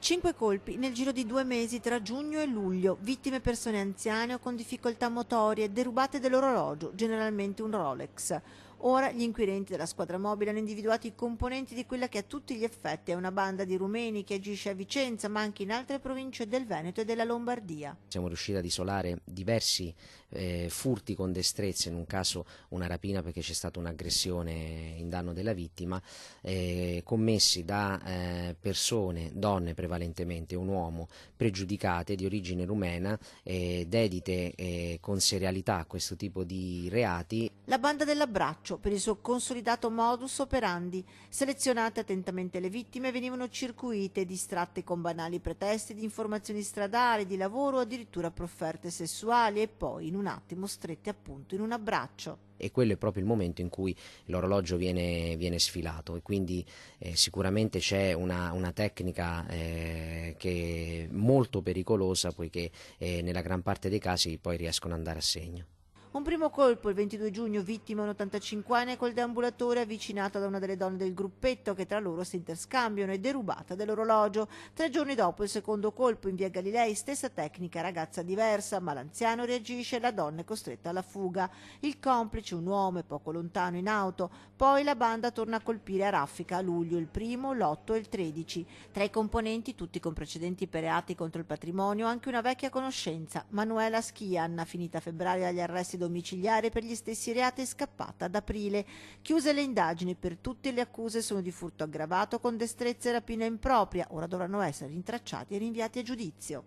5 colpi nel giro di 2 mesi tra giugno e luglio, vittime persone anziane o con difficoltà motorie, derubate dell'orologio, generalmente un Rolex. Ora gli inquirenti della squadra mobile hanno individuato i componenti di quella che a tutti gli effetti è una banda di rumeni che agisce a Vicenza, ma anche in altre province del Veneto e della Lombardia. Siamo riusciti ad isolare diversi furti con destrezza, in un caso una rapina perché c'è stata un'aggressione in danno della vittima, commessi da persone, donne prevalentemente, un uomo, pregiudicate di origine rumena, dedite con serialità a questo tipo di reati. La banda dell'abbraccio, per il suo consolidato modus operandi. Selezionate attentamente le vittime, venivano circuite e distratte con banali pretesti di informazioni stradali, di lavoro o addirittura profferte sessuali e poi in un attimo strette appunto in un abbraccio. E quello è proprio il momento in cui l'orologio viene sfilato, e quindi sicuramente c'è una tecnica che è molto pericolosa, poiché nella gran parte dei casi poi riescono ad andare a segno. Un primo colpo il 22 giugno, vittima un 85enne col deambulatore avvicinato da una delle donne del gruppetto che tra loro si interscambiano e derubata dell'orologio. 3 giorni dopo il secondo colpo in via Galilei, stessa tecnica, ragazza diversa, ma l'anziano reagisce e la donna è costretta alla fuga. Il complice, un uomo, è poco lontano in auto. Poi la banda torna a colpire a raffica a luglio, il 1, l'8 e il 13. Tra i componenti, tutti con precedenti per reati contro il patrimonio, anche una vecchia conoscenza, Manuela Schianna, finita a febbraio agli arresti domiciliare per gli stessi reati e scappata ad aprile. Chiuse le indagini, per tutte le accuse sono di furto aggravato con destrezza e rapina impropria. Ora dovranno essere rintracciati e rinviati a giudizio.